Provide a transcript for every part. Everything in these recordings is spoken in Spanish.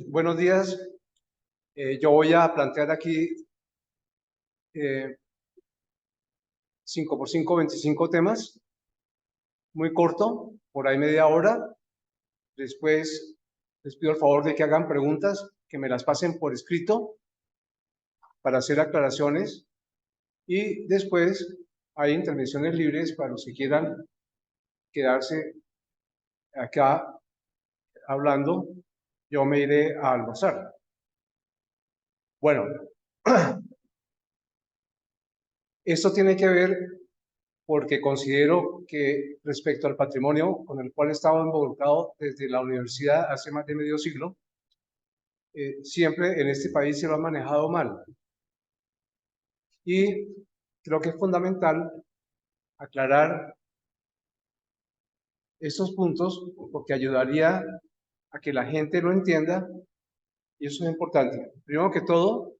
Buenos días. Yo voy a plantear aquí 5 por 5, 25 temas, muy corto, por ahí media hora. Después les pido el favor de que hagan preguntas, que me las pasen por escrito para hacer aclaraciones, y después hay intervenciones libres para los que quieran quedarse acá hablando. Yo me iré a almorzar. Bueno, esto tiene que ver porque considero que respecto al patrimonio con el cual he estado involucrado desde la universidad hace más de medio siglo, siempre en este país se lo ha manejado mal. Y creo que es fundamental aclarar estos puntos porque ayudaría a que la gente lo entienda, y eso es importante. Primero que todo,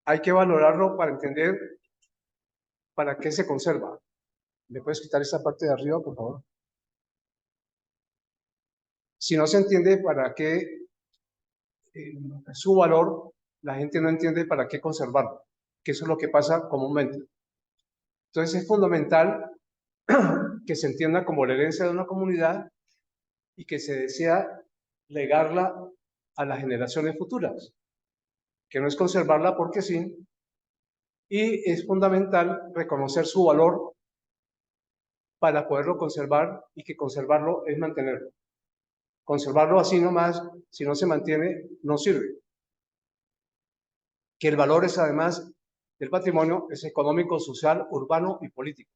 hay que valorarlo para entender para qué se conserva. ¿Me puedes quitar esa parte de arriba, por favor? Si no se entiende para qué su valor, la gente no entiende para qué conservarlo, que eso es lo que pasa comúnmente. Entonces es fundamental que se entienda como la herencia de una comunidad y que se desea legarla a las generaciones futuras, que no es conservarla porque sí, y es fundamental reconocer su valor para poderlo conservar, y que conservarlo es mantenerlo. Conservarlo así nomás, si no se mantiene, no sirve. Que el valor es, además del patrimonio, es económico, social, urbano y político.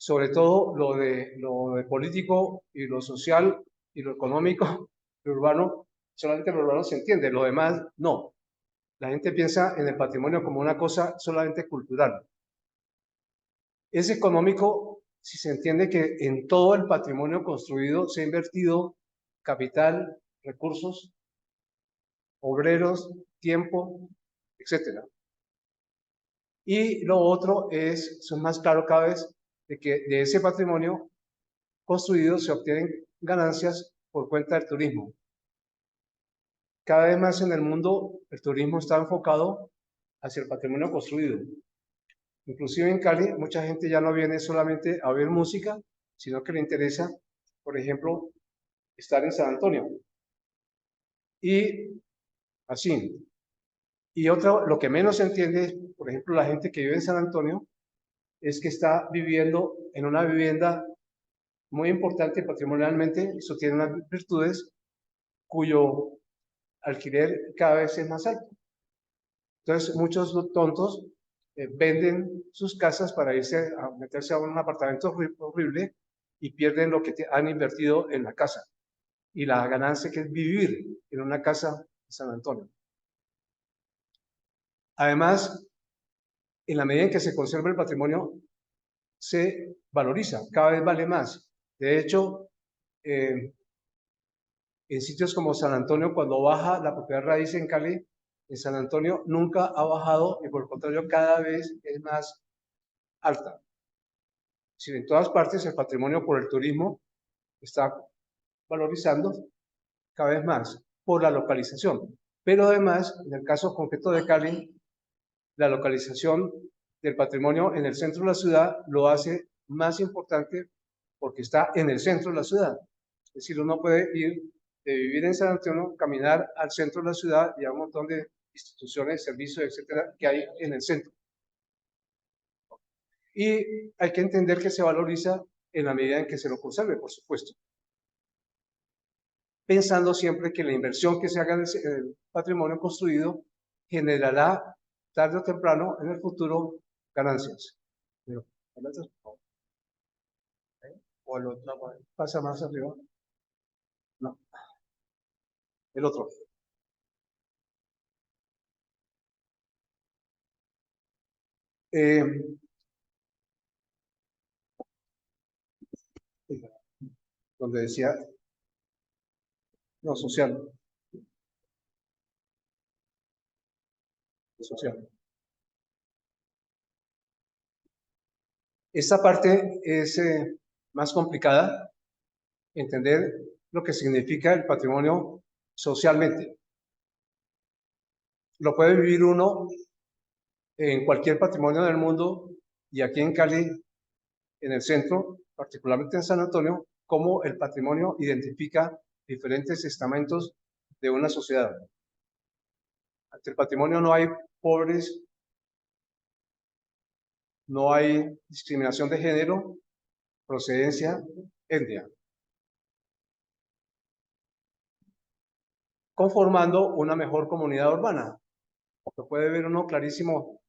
Sobre todo lo de político y lo social y lo económico, lo urbano, solamente lo urbano se entiende, lo demás no. La gente piensa en el patrimonio como una cosa solamente cultural. Es económico si se entiende que en todo el patrimonio construido se ha invertido capital, recursos, obreros, tiempo, etcétera. Y lo otro es más claro cada vez de que de ese patrimonio construido se obtienen ganancias por cuenta del turismo. Cada vez más en el mundo el turismo está enfocado hacia el patrimonio construido. Inclusive en Cali mucha gente ya no viene solamente a oír música, sino que le interesa, por ejemplo, estar en San Antonio. Y así. Y otro, lo que menos se entiende es, por ejemplo, la gente que vive en San Antonio, es que está viviendo en una vivienda muy importante patrimonialmente. Eso tiene unas virtudes cuyo alquiler cada vez es más alto. Entonces, muchos tontos venden sus casas para irse a meterse a un apartamento horrible y pierden lo que han invertido en la casa y la ganancia que es vivir en una casa en San Antonio. Además, en la medida en que se conserva el patrimonio, se valoriza, cada vez vale más. De hecho, en sitios como San Antonio, cuando baja la propiedad raíz en Cali, en San Antonio nunca ha bajado, y por el contrario cada vez es más alta. Si en todas partes el patrimonio por el turismo está valorizando cada vez más por la localización. Pero además, en el caso concreto de Cali, la localización del patrimonio en el centro de la ciudad lo hace más importante porque está en el centro de la ciudad. Es decir, uno puede ir de vivir en San Antonio, caminar al centro de la ciudad y a un montón de instituciones, servicios, etcétera, que hay en el centro. Y hay que entender que se valoriza en la medida en que se lo conserve, por supuesto. Pensando siempre que la inversión que se haga en el patrimonio construido generará tarde o temprano en el futuro ganancias. Pero, o el otro, pasa más arriba. No, el otro. Eh, donde decía, no, social, social. Esta parte es más complicada entender lo que significa el patrimonio socialmente. Lo puede vivir uno en cualquier patrimonio del mundo y aquí en Cali, en el centro, particularmente en San Antonio, cómo el patrimonio identifica diferentes estamentos de una sociedad. Ante el patrimonio no hay pobres, no hay discriminación de género, procedencia, etnia, conformando una mejor comunidad urbana. Lo puede ver uno clarísimo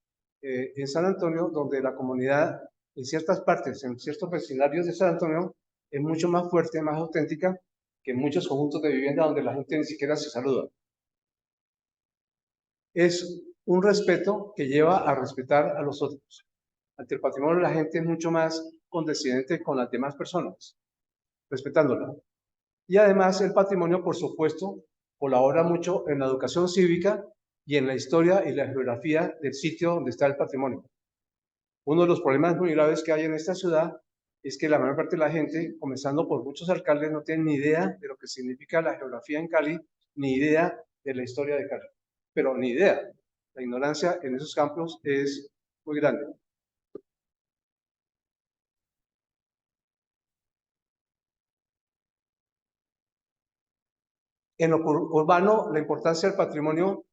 en San Antonio, donde la comunidad en ciertas partes, en ciertos vecindarios de San Antonio, es mucho más fuerte, más auténtica que en muchos conjuntos de vivienda donde la gente ni siquiera se saluda. Es un respeto que lleva a respetar a los otros. Ante el patrimonio la gente es mucho más condescendiente con las demás personas, respetándola. Y además el patrimonio, por supuesto, colabora mucho en la educación cívica y en la historia y la geografía del sitio donde está el patrimonio. Uno de los problemas muy graves que hay en esta ciudad es que la mayor parte de la gente, comenzando por muchos alcaldes, no tienen ni idea de lo que significa la geografía en Cali, ni idea de la historia de Cali, pero ni idea. La ignorancia en esos campos es muy grande. En lo urbano, la importancia del patrimonio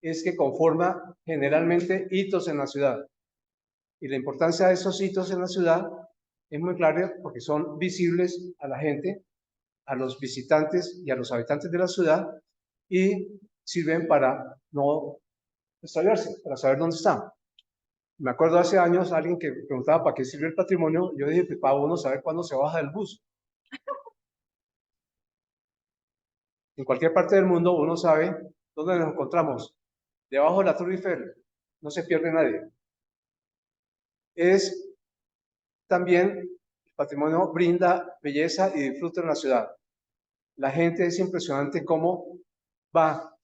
es que conforma generalmente hitos en la ciudad. Y la importancia de esos hitos en la ciudad es muy clara porque son visibles a la gente, a los visitantes y a los habitantes de la ciudad y sirven para no extraviarse, para saber dónde están. Me acuerdo hace años alguien que preguntaba para qué sirve el patrimonio. Yo dije, pues para uno saber cuándo se baja del bus. En cualquier parte del mundo uno sabe dónde nos encontramos. Debajo de la Torre Eiffel. No se pierde nadie. Es también el patrimonio brinda belleza y disfrute en la ciudad. La gente es impresionante cómo va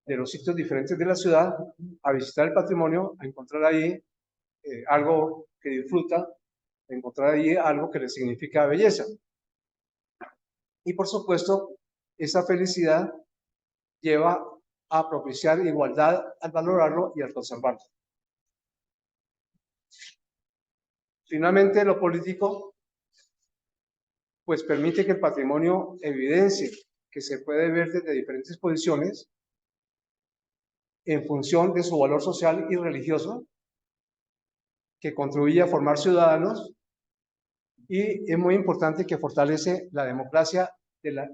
de los sitios diferentes de la ciudad a visitar el patrimonio, a encontrar ahí algo que disfruta, a encontrar ahí algo que le significa belleza. Y por supuesto, esa felicidad lleva a propiciar igualdad al valorarlo y al conservarlo. Finalmente, lo político pues permite que el patrimonio evidencie que se puede ver desde diferentes posiciones en función de su valor social y religioso, que contribuye a formar ciudadanos y es muy importante que fortalece la democracia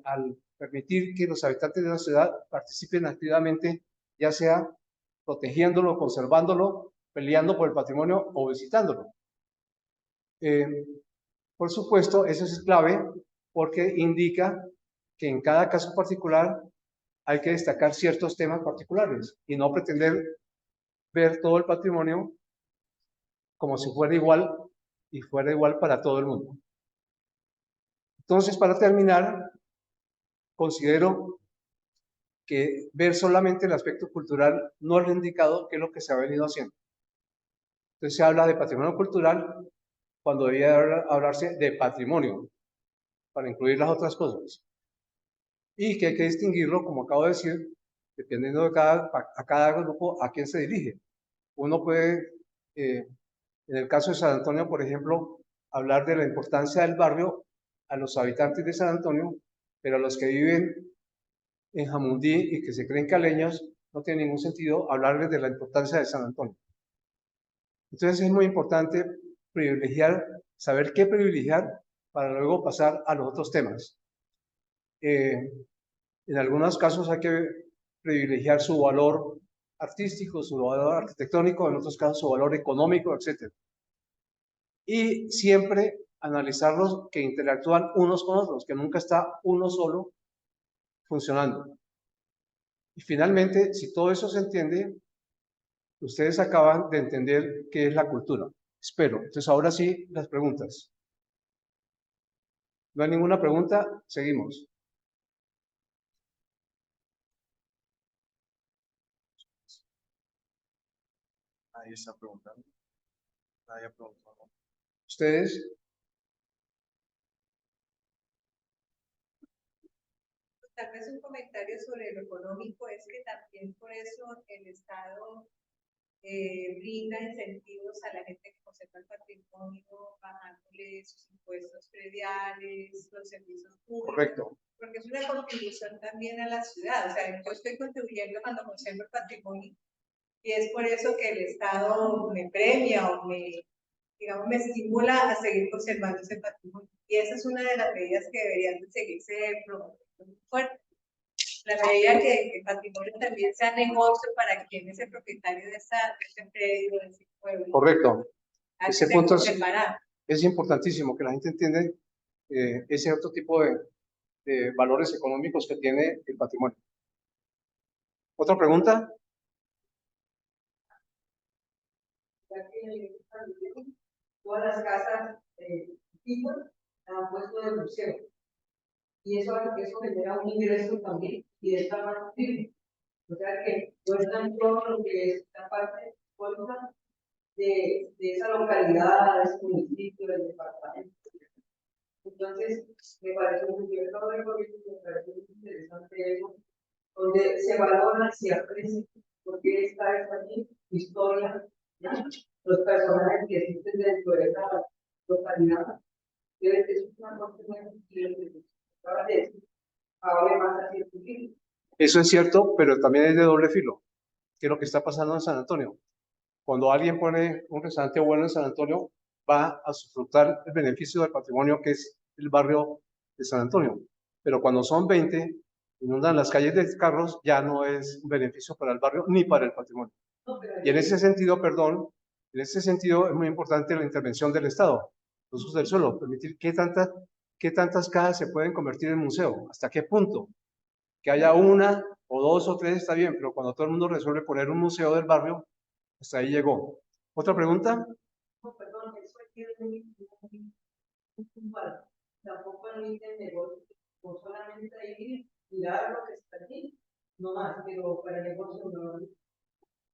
al permitir que los habitantes de la ciudad participen activamente, ya sea protegiéndolo, conservándolo, peleando por el patrimonio o visitándolo. Por supuesto, eso es clave porque indica que en cada caso particular hay que destacar ciertos temas particulares y no pretender ver todo el patrimonio como si fuera igual y fuera igual para todo el mundo. Entonces, para terminar, considero que ver solamente el aspecto cultural no es lo indicado, que es lo que se ha venido haciendo. Entonces se habla de patrimonio cultural cuando debería hablarse de patrimonio, para incluir las otras cosas. Y que hay que distinguirlo, como acabo de decir, dependiendo de a cada grupo a quién se dirige. Uno puede, en el caso de San Antonio, por ejemplo, hablar de la importancia del barrio a los habitantes de San Antonio, pero a los que viven en Jamundí y que se creen caleños, no tiene ningún sentido hablarles de la importancia de San Antonio. Entonces es muy importante privilegiar, saber qué privilegiar para luego pasar a los otros temas. En algunos casos hay que privilegiar su valor artístico, su valor arquitectónico, en otros casos su valor económico, etc. Y siempre analizarlos que interactúan unos con otros, que nunca está uno solo funcionando. Y finalmente, si todo eso se entiende, ustedes acaban de entender qué es la cultura. Espero. Entonces, ahora sí, las preguntas. ¿No hay ninguna pregunta? Seguimos. Nadie está preguntando. Nadie ha preguntado. ¿Ustedes? Tal vez un comentario sobre lo económico es que también por eso el Estado brinda incentivos a la gente que conserva el patrimonio, bajándole sus impuestos prediales, los servicios públicos. Correcto. Porque es una contribución también a la ciudad. O sea, yo estoy contribuyendo cuando conservo el patrimonio y es por eso que el Estado me premia o digamos, me estimula a seguir conservando ese patrimonio. Y esa es una de las medidas que deberían de seguirse promoviendo muy fuerte. La medida que el patrimonio también sea negocio para quien es el propietario de ese predio, de ese pueblo. Correcto. Ese punto es importantísimo, que la gente entienda ese otro tipo de valores económicos que tiene el patrimonio. ¿Otra pregunta? Todas las casas antiguas han puesto de museo. Y eso genera un ingreso también y está más firme. O sea que cuentan todo lo que es la parte histórica de esa localidad, de ese municipio, del departamento. Entonces, me parece muy bien, me parece muy interesante eso, donde se valora, se aprecia, porque está esta historia, ¿no? Los personajes que existen dentro de esa localidad. Es una cosa muy importante. Ahora más así es posible. Eso es cierto, pero también es de doble filo, que es lo que está pasando en San Antonio. Cuando alguien pone un restaurante bueno en San Antonio, va a disfrutar el beneficio del patrimonio que es el barrio de San Antonio. Pero cuando son 20, inundan las calles de carros, ya no es un beneficio para el barrio ni para el patrimonio. Y en ese sentido, perdón, en ese sentido es muy importante la intervención del Estado, los usos del suelo, permitir qué tantas casas se pueden convertir en museo, hasta qué punto. Que haya una o dos o tres está bien, pero cuando todo el mundo resuelve poner un museo del barrio, hasta ahí llegó. ¿Otra pregunta? No, perdón, eso es muy puntual. Tampoco permite el negocio, no solamente ir, mirar lo que está aquí, no más, pero para el negocio no.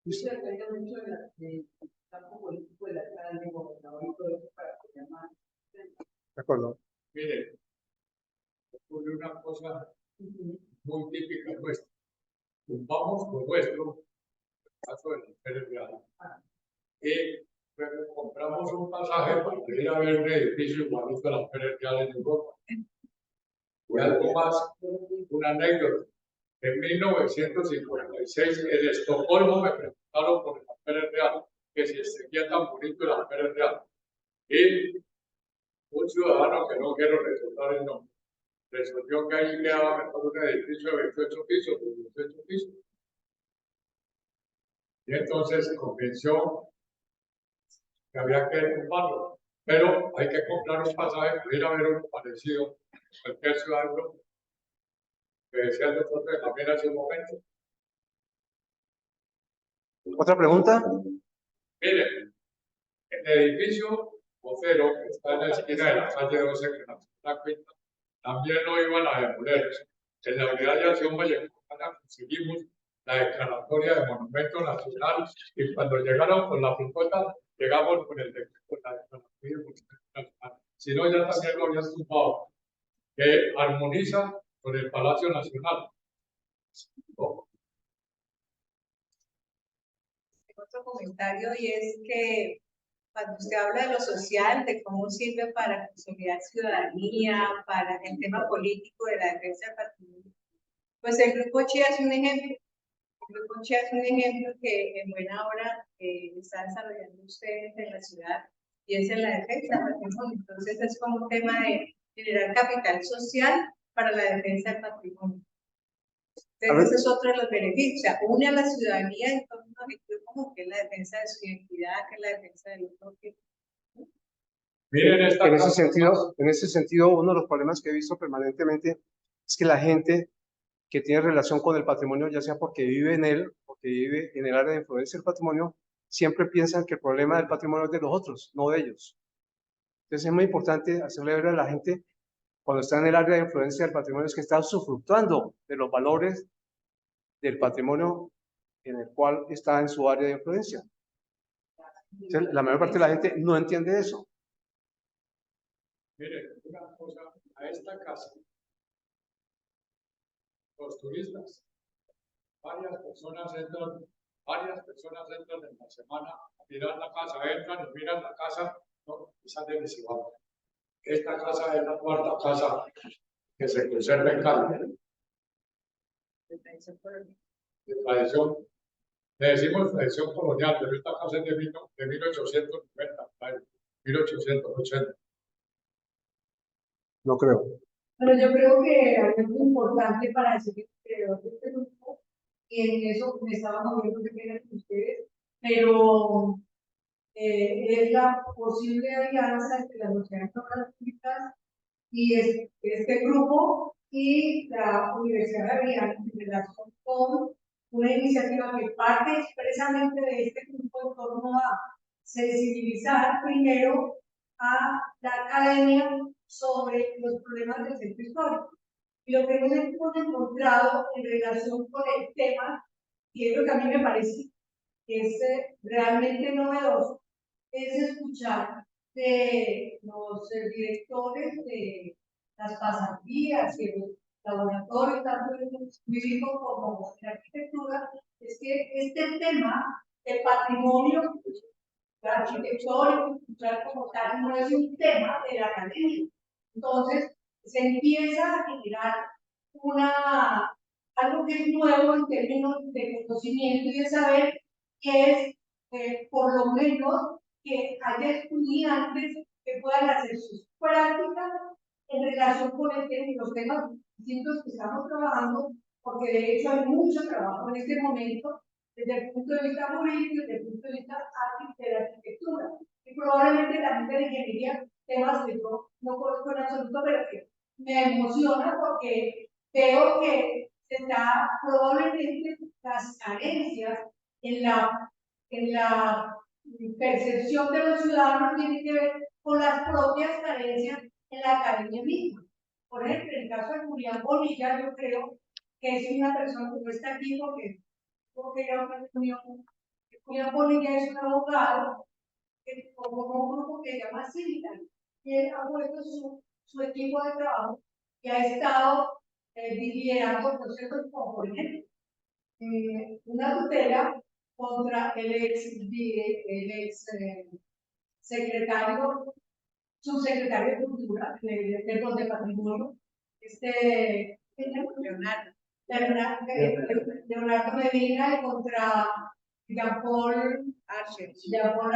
Eso depende mucho del campo político, del alcalde, gobernador y todo eso para que haya más. De acuerdo. Mire, ocurre una cosa muy típica nuestra. Vamos por nuestro caso de la Pérez Real. Y luego compramos un pasaje para ir a ver un edificio igualito a la Pérez Real en Europa. Y algo más, una anécdota. En 1956 en Estocolmo me preguntaron por la Pérez Real, que si seguía tan bonito la Pérez Real. Y un ciudadano que no quiero resaltar el nombre, resolvió que ahí quedaba mejor un edificio de 28 pisos, de 18 pisos. Y entonces se convenció que había que derrumbarlo. Pero hay que comprar un pasaje para ir a ver uno parecido a cualquier ciudad de Europa. Que decía el doctor de también hace un momento. ¿Otra pregunta? Miren, el edificio vocero que está en la esquina de la calle 12, que la cuenta, también lo iban a demoler. En la unidad de acción vallecana conseguimos la declaratoria de monumento nacional y cuando llegaron con la propuesta, llegamos con la declaratoria de monumento nacional. Si no, ya también lo habían tumbado, que armoniza con el Palacio Nacional. ¿No? Otro comentario y es que cuando usted habla de lo social, de cómo sirve para consolidar ciudadanía, para el tema político de la defensa del patrimonio, pues el Grupo Chía es un ejemplo. El Grupo Chía es un ejemplo que en buena hora está desarrollando ustedes en la ciudad y es en la defensa del patrimonio. Entonces es como un tema de generar capital social para la defensa del patrimonio. Entonces, ese es otro de los beneficios. O sea, une a la ciudadanía en torno a un objetivo como que es la defensa de su identidad, que es la defensa del otro. Miren En ese sentido, uno de los problemas que he visto permanentemente es que la gente que tiene relación con el patrimonio, ya sea porque vive en él, porque vive en el área de influencia del patrimonio, siempre piensan que el problema del patrimonio es de los otros, no de ellos. Entonces es muy importante hacerle ver a la gente, cuando está en el área de influencia del patrimonio, es que está usufructuando de los valores del patrimonio en el cual está en su área de influencia. Entonces, la mayor parte de la gente no entiende eso. Miren, una cosa, a esta casa los turistas. Varias personas entran en la semana a mirar la casa, entran y miran la casa, ¿no? Y salen y se van. Esta casa es la cuarta casa que se conserva en Cali. De tradición, le decimos tradición colonial, pero esta casa es de 1890, 1880. No creo. Pero yo creo que algo importante para decir que este grupo, y en eso me estaba moviendo de pena con ustedes, pero es la posible alianza entre las sociedades públicas y este grupo y la Universidad Javeriana en relación con una iniciativa que parte expresamente de este grupo en torno a sensibilizar primero a la academia sobre los problemas del centro histórico. Y lo que hemos encontrado en relación con el tema, y es lo que a mí me parece que es realmente novedoso, es escuchar de los directores de las pasantías y los laboratorios, tanto en el jurídico como en la arquitectura, es que este tema de patrimonio arquitectónico, cultural como tal, no es un tema de la academia. Entonces, se empieza a generar algo que es nuevo en términos de conocimiento y de saber, que es, por lo menos, que haya estudiantes que puedan hacer sus prácticas en relación con los temas distintos que estamos trabajando, porque de hecho hay mucho trabajo en este momento desde el punto de vista jurídico y desde el punto de vista de la arquitectura. Y probablemente también de la ingeniería, temas que yo no conozco en absoluto, pero que me emociona porque veo que está probablemente las carencias en la percepción de los ciudadanos tienen que ver con las propias carencias en la academia misma. Por ejemplo, en el caso de Julián Bonilla, yo creo que es una persona que no está aquí porque era una reunión. Julián Bonilla es un abogado que formó un grupo que se llama Civitan, y él ha puesto su equipo de trabajo y ha estado liderando procesos como, por ejemplo, una tutela contra el ex secretario, subsecretario de Cultura, de Patrimonio, Leonardo Medina, y contra Jean-Paul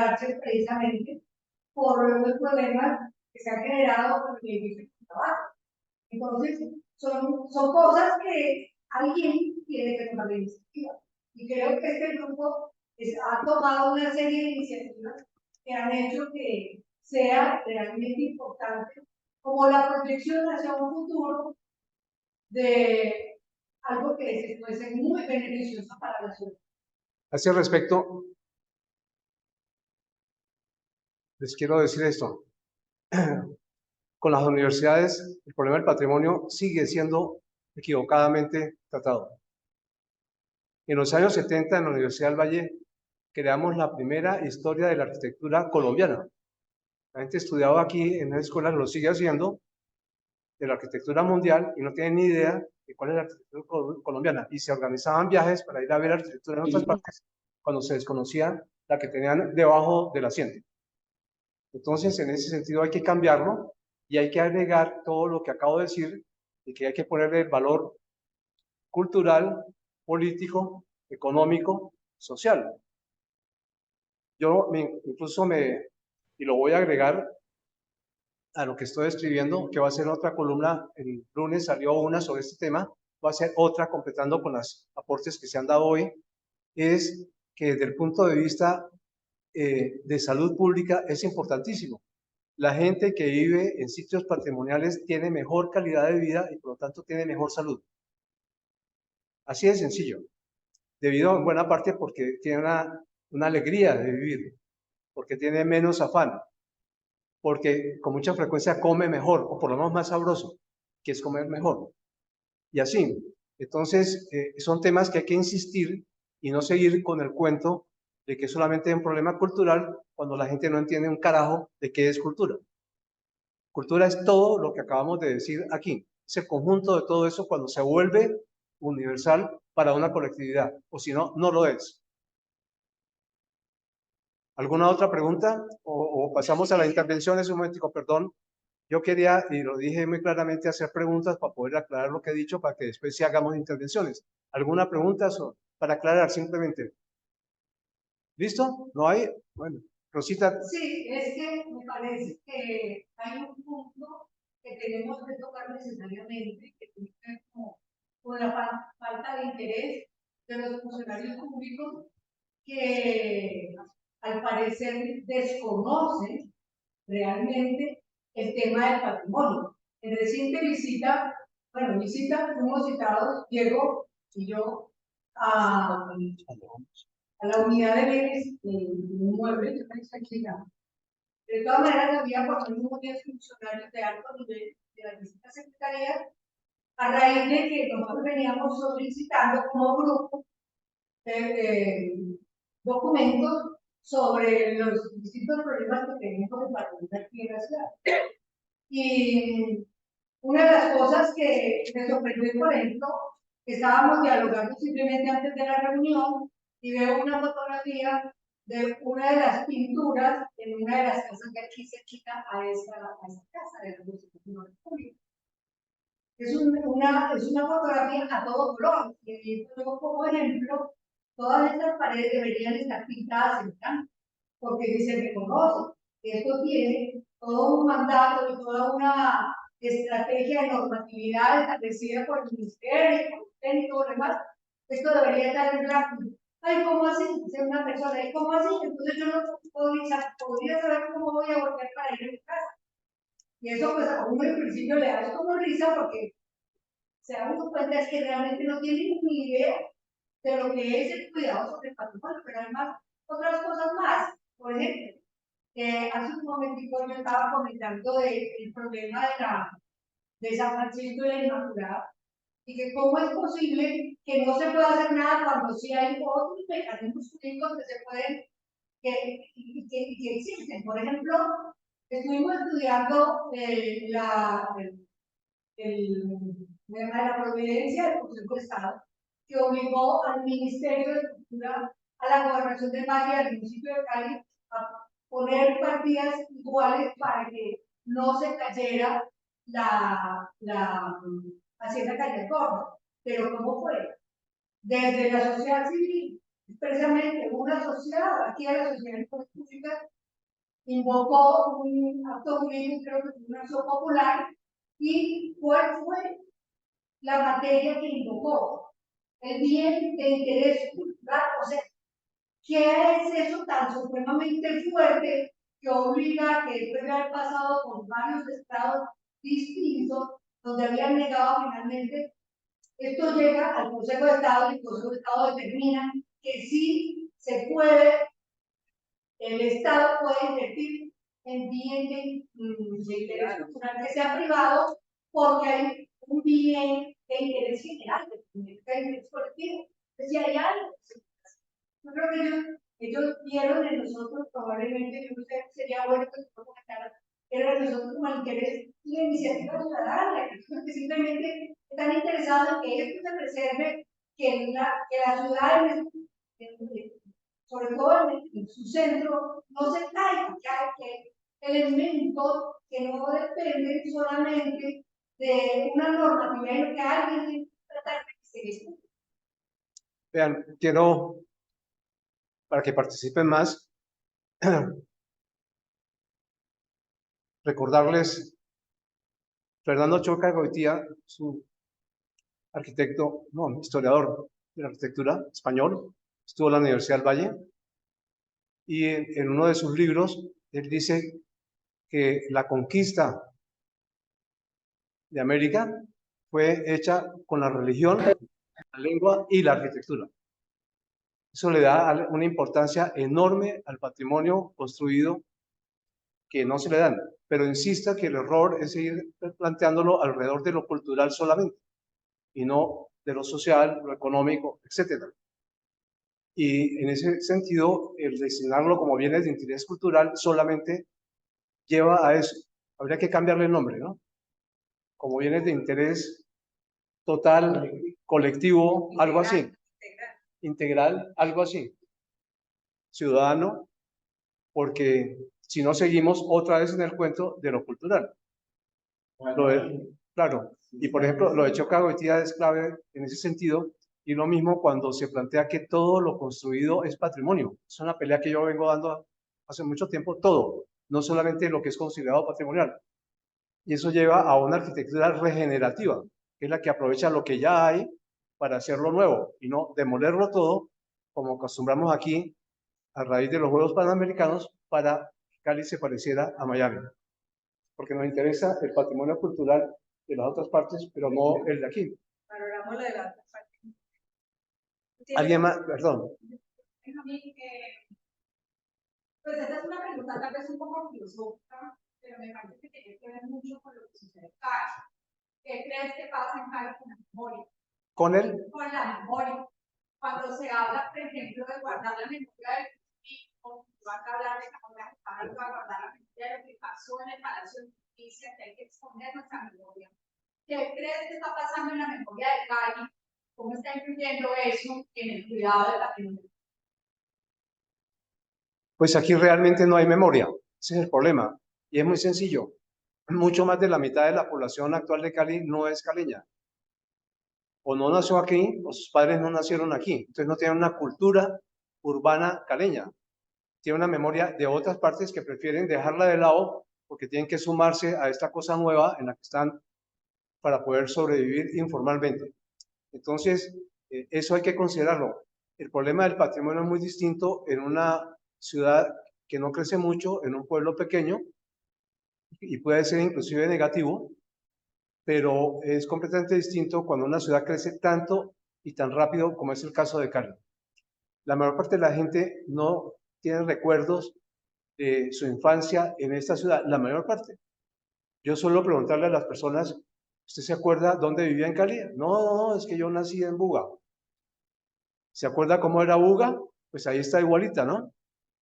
Archer, precisamente, por los problemas que se han generado con el edificio de trabajo. Entonces, son cosas que alguien tiene que tomar la iniciativa. Y creo que este grupo ha tomado una serie de iniciativas que han hecho que sea realmente importante como la proyección hacia un futuro de algo que puede ser muy beneficioso para la ciudad. A ese respecto, les quiero decir esto. Con las universidades, el problema del patrimonio sigue siendo equivocadamente tratado. En los años 70, en la Universidad del Valle, creamos la primera historia de la arquitectura colombiana. La gente estudiaba aquí en las escuelas, lo sigue haciendo, de la arquitectura mundial, y no tienen ni idea de cuál es la arquitectura colombiana. Y se organizaban viajes para ir a ver arquitectura en otras partes, cuando se desconocía la que tenían debajo del asiento. Entonces, en ese sentido hay que cambiarlo y hay que agregar todo lo que acabo de decir, y que hay que ponerle el valor cultural, político, económico, social. Yo y lo voy a agregar a lo que estoy escribiendo, que va a ser otra columna, el lunes salió una sobre este tema, va a ser otra completando con los aportes que se han dado hoy, es que desde el punto de vista de salud pública es importantísimo. La gente que vive en sitios patrimoniales tiene mejor calidad de vida y por lo tanto tiene mejor salud. Así de sencillo. Debido en buena parte porque tiene una alegría de vivir, porque tiene menos afán, porque con mucha frecuencia come mejor, o por lo menos más sabroso, que es comer mejor. Y así. Entonces, son temas que hay que insistir y no seguir con el cuento de que solamente es un problema cultural cuando la gente no entiende un carajo de qué es cultura. Cultura es todo lo que acabamos de decir aquí. Es el conjunto de todo eso cuando se vuelve universal para una colectividad, o si no, no lo es. ¿Alguna otra pregunta? O pasamos a la intervención. Es un momentico, perdón. Yo quería, y lo dije muy claramente, hacer preguntas para poder aclarar lo que he dicho, para que después sí hagamos intervenciones. ¿Alguna pregunta para aclarar simplemente? ¿Listo? ¿No hay? Bueno, Rosita. Sí, es que me parece que hay un punto que tenemos que tocar necesariamente, que tiene que ver con la falta de interés de los funcionarios públicos que al parecer desconocen realmente el tema del patrimonio. En reciente visita, fuimos citados, Diego y yo, a la unidad de bienes inmuebles de esta chica. De todas maneras, había por lo menos 10 funcionarios de alto nivel de la distintas secretarías, a raíz de que nosotros veníamos solicitando como grupo documentos sobre los distintos problemas que tenemos de patrimonio aquí en la ciudad. Y una de las cosas que me sorprendió, por ejemplo, que estábamos dialogando simplemente antes de la reunión y veo una fotografía de una de las pinturas en una de las casas que aquí se quita a esa casa de la Constitución Pública. Es una fotografía a todo color. Y luego, como ejemplo, todas estas paredes deberían estar pintadas en blanco, porque se reconoce que esto tiene todo un mandato y toda una estrategia de normatividad establecida por el Ministerio, y todo lo demás. Esto debería estar en blanco. Ay, ¿cómo así? Ser una persona, ¿y cómo así? Entonces yo no podría saber cómo voy a volver para ir a mi casa. Y eso, pues, a uno en principio le da como risa porque se da uno cuenta es que realmente no tienen ni idea de lo que es el cuidado sobre el patrimonio, pero además otras cosas más. Por ejemplo, hace un momentito yo estaba comentando del problema de San Francisco y la Inmaculada, y que cómo es posible que no se pueda hacer nada cuando sí hay otros mecanismos jurídicos que se pueden, que existen. Por ejemplo, estuvimos estudiando la providencia del Consejo de Estado, que obligó al Ministerio de Cultura, a la Gobernación del Valle y al municipio de Cali a poner partidas iguales para que no se cayera la Hacienda Calle Córdoba. Pero ¿cómo fue? Desde la sociedad civil, precisamente una asociada aquí a la sociedad pública, invocó un acto jurídico, creo que fue una acción popular. ¿Y cuál fue la materia que invocó? El bien de interés cultural. O sea, ¿qué es eso tan supremamente fuerte que obliga a que después de haber pasado con varios estados distintos, donde habían negado finalmente, esto llega al Consejo de Estado y el Consejo de Estado determina que sí se puede, el Estado puede invertir en bien de interés cultural que sea privado, porque hay un bien de interés general, de interés colectivo. Entonces, si hay algo, yo creo que ellos vieron en nosotros, probablemente, yo no sé, sería bueno que se comentaran, era en nosotros como el interés y la iniciativa ciudadana, que simplemente están interesados en que esto se preserve, que la ciudad, sobre todo en su centro, no se caiga, que hay elementos que no dependen solamente de una normatividad, que alguien tiene que tratar de que se discute. Vean, quiero, para que participen más, recordarles, Fernando Choca Goitía, su arquitecto, no, historiador de la arquitectura español, estuvo en la Universidad del Valle, y en uno de sus libros, él dice que la conquista de América fue hecha con la religión, la lengua y la arquitectura. Eso le da una importancia enorme al patrimonio construido que no se le dan, pero insista que el error es seguir planteándolo alrededor de lo cultural solamente y no de lo social, lo económico, etc. Y en ese sentido, el designarlo como bienes de interés cultural solamente lleva a eso. Habría que cambiarle el nombre, ¿no? Como bienes de interés total, colectivo, algo así, Integral. integral, algo así, ciudadano, porque si no seguimos otra vez en el cuento de lo cultural. Claro, y por ejemplo, lo de Chocagoitía es clave en ese sentido, y lo mismo cuando se plantea que todo lo construido es patrimonio. Es una pelea que yo vengo dando hace mucho tiempo, todo, no solamente lo que es considerado patrimonial. Y eso lleva a una arquitectura regenerativa, que es la que aprovecha lo que ya hay para hacerlo nuevo, y no demolerlo todo, como acostumbramos aquí, a raíz de los Juegos Panamericanos, para que Cali se pareciera a Miami. Porque nos interesa el patrimonio cultural de las otras partes, pero no el de aquí. Valoramos lo de la otra parte. ¿Alguien más? Perdón. Pues esa es una pregunta tal vez un poco filosófica, pero me parece que tiene que ver mucho con lo que sucede en Cali. ¿Qué crees que pasa en Cali con la memoria? ¿Con él? Con la memoria. Cuando se habla, por ejemplo, de guardar la memoria del tiempo, vas a hablar de Cámara de guardar la memoria de lo que pasó en el Palacio de Justicia, que hay que exponer nuestra memoria. ¿Qué crees que está pasando en la memoria de Cali? ¿Cómo está influyendo eso en el cuidado del patrimonio? Pues aquí realmente no hay memoria. Ese es el problema. Y es muy sencillo. Mucho más de la mitad de la población actual de Cali no es caleña. O no nació aquí, o sus padres no nacieron aquí. Entonces no tienen una cultura urbana caleña. Tienen una memoria de otras partes que prefieren dejarla de lado porque tienen que sumarse a esta cosa nueva en la que están para poder sobrevivir informalmente. Entonces, eso hay que considerarlo. El problema del patrimonio es muy distinto en una ciudad que no crece mucho, en un pueblo pequeño, y puede ser inclusive negativo, pero es completamente distinto cuando una ciudad crece tanto y tan rápido como es el caso de Cali. La mayor parte de la gente no tiene recuerdos de su infancia en esta ciudad, la mayor parte. Yo suelo preguntarle a las personas, ¿usted se acuerda dónde vivía en Cali? No, es que yo nací en Buga. ¿Se acuerda cómo era Buga? Pues ahí está igualita, ¿no?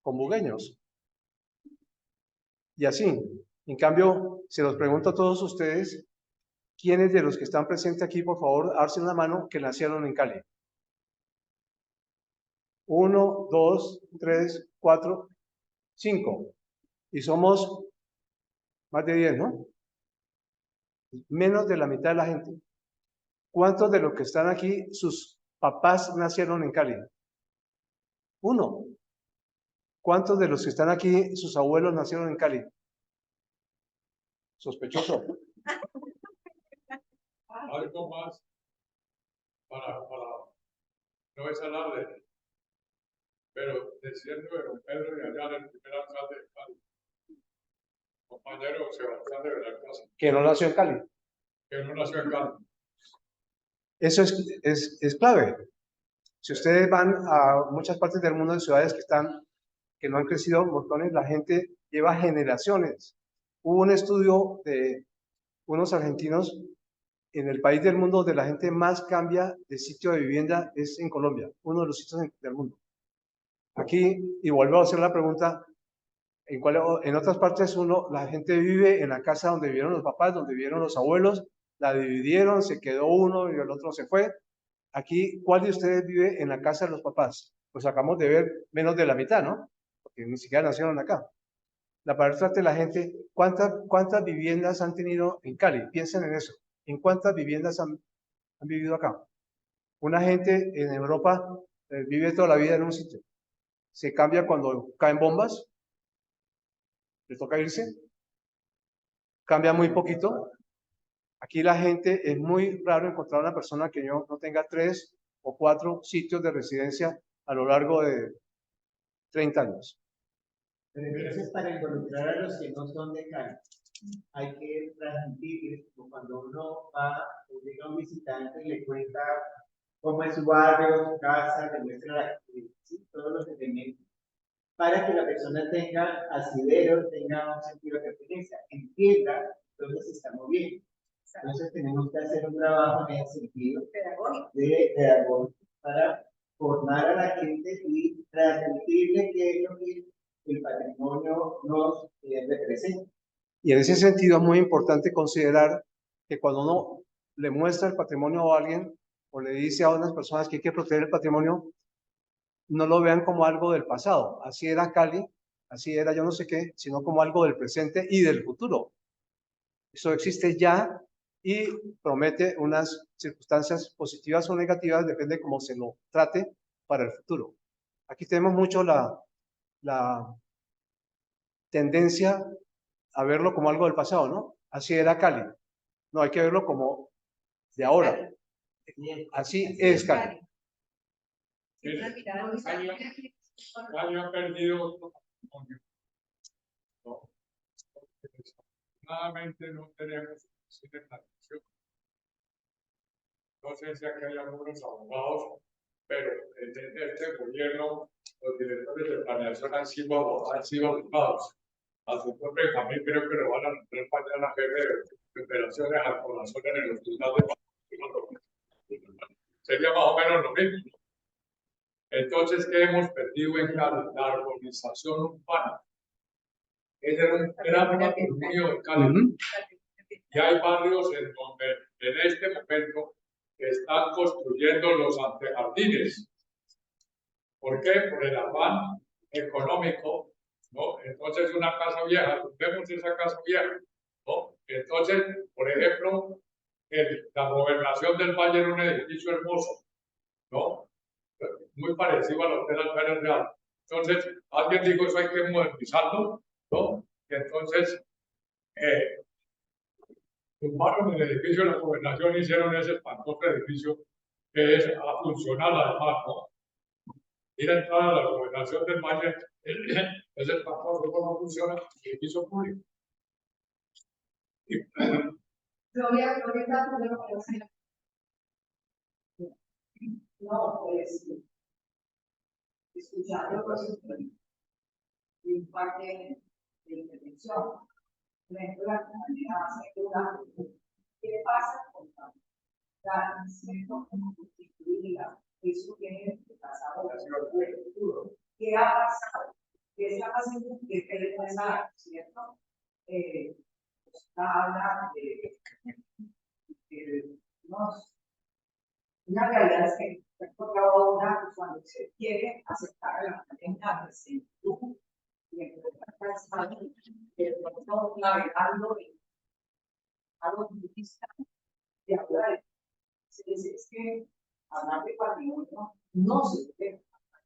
Con bugueños. Y así. En cambio, se los pregunto a todos ustedes, ¿quiénes de los que están presentes aquí, por favor, alcen la mano que nacieron en Cali? 1, 2, 3, 4, 5. Y somos más de 10, ¿no? Menos de la mitad de la gente. ¿Cuántos de los que están aquí, sus papás nacieron en Cali? 1. ¿Cuántos de los que están aquí, sus abuelos nacieron en Cali? Sospechoso. Algo más para no es alarde, pero diciendo de don Pedro de Ayala, el primer alcalde de Cali, compañero Sebastián de Veracruz, Que no nació en Cali. que no nació en Cali. Eso es clave. Si ustedes van a muchas partes del mundo, en ciudades que no han crecido montones, la gente lleva generaciones. Hubo un estudio de unos argentinos en el país del mundo donde la gente más cambia de sitio de vivienda es en Colombia, uno de los sitios del mundo. Aquí, y vuelvo a hacer la pregunta, en otras partes la gente vive en la casa donde vivieron los papás, donde vivieron los abuelos, la dividieron, se quedó uno y el otro se fue. Aquí, ¿cuál de ustedes vive en la casa de los papás? Pues acabamos de ver menos de la mitad, ¿no? Porque ni siquiera nacieron acá. La mayor parte de la gente, ¿cuántas viviendas han tenido en Cali? Piensen en eso. ¿En cuántas viviendas han vivido acá? Una gente en Europa vive toda la vida en un sitio. Se cambia cuando caen bombas, le toca irse, cambia muy poquito. Aquí la gente, es muy raro encontrar una persona que no tenga 3 o 4 sitios de residencia a lo largo de 30 años. Pero entonces, para involucrar a los que no son de Cali, hay que transmitirles, como cuando uno va o llega a un visitante y le cuenta cómo es su barrio, su casa, le muestra todos los elementos, para que la persona tenga asidero, tenga un sentido de pertenencia, entienda dónde se está moviendo. Entonces tenemos que hacer un trabajo en ese sentido de pedagógico para formar a la gente y transmitirle qué es lo que el patrimonio nos representa. Y en ese sentido es muy importante considerar que cuando uno le muestra el patrimonio a alguien, o le dice a unas personas que hay que proteger el patrimonio, no lo vean como algo del pasado. Así era Cali, así era yo no sé qué, sino como algo del presente y del futuro. Eso existe ya y promete unas circunstancias positivas o negativas, depende de cómo se lo trate para el futuro. Aquí tenemos mucho la tendencia a verlo como algo del pasado, ¿no? Así era Cali. No, hay que verlo como de ahora. Así es Cali. Cali ha perdido otro patrimonio. No, desafortunadamente no tenemos cine de tradición. No sé si aquí hay algunos abogados, pero en este gobierno los directores de planeación han sido abogados. A su propio Benjamín creo que lo van a tener mañana jefe de operaciones al corazón en el hospital de sería más o menos lo mismo. Entonces, ¿qué hemos perdido en Cali? La organización urbana. Ese era un gran patrimonio de Cali. Y hay barrios en donde en este momento están construyendo los antejardines. ¿Por qué? Por el afán económico, ¿no? Entonces, una casa vieja, vemos esa casa vieja, ¿no? Entonces, por ejemplo, la gobernación del Valle era un edificio hermoso, ¿no? Muy parecido a lo que era el Pérez Real. Entonces, alguien dijo eso hay que modernizarlo, ¿no? Y entonces, tumbaron el edificio de la gobernación y hicieron ese espantoso edificio que es funcional además, ¿no? Ir a entrar a la gobernación del Valle, ese espantoso no funciona, el edificio público. Gloria, no, pues, escuchando cosas de parte de intervención. Por ejemplo, la comunidad segura, ¿qué pasa con la diciendo cómo constituirla? Eso tiene que pasar en el futuro. ¿Qué ha pasado? ¿Qué está pasando? ¿Qué puede pasar? ¿Cierto? Habla de una realidad es que ahora cuando se quiere aceptar la patenta de tú y empezar de pronto navegando en algo budista de hablar es que hablar de patrimonio no se puede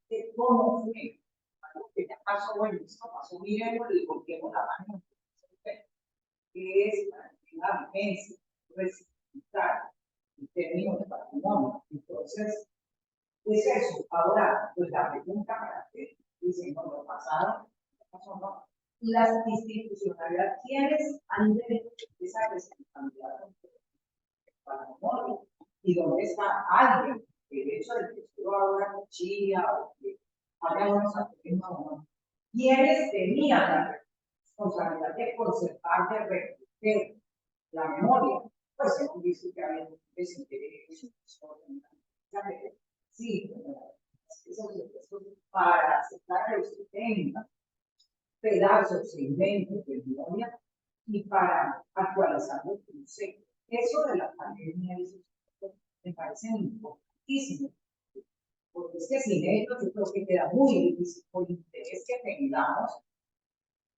de cómo fue algo que ya pasó, bueno, esto pasó, miremos y volvemos la mano que es la vigencia, resucitar en términos de patrimonio. Entonces, es eso. Ahora, pues la pregunta para que dicen, con lo pasado, no. Las institucionalidades, ¿quiénes han tenido esa responsabilidad del patrimonio? ¿Y dónde está alguien? El hecho de que estuvo ahora cuchilla o que haya unos aspectos, ¿quiénes tenían la responsabilidad de conservar, de recoger la memoria? Pues hemos visto que hay desinteresos, sí, para aceptar que usted tenga pedazos e inventos de memoria y para actualizar el concepto. Eso de la pandemia me parece importantísimo, porque es que sin ello yo creo que queda muy difícil por el interés que tengamos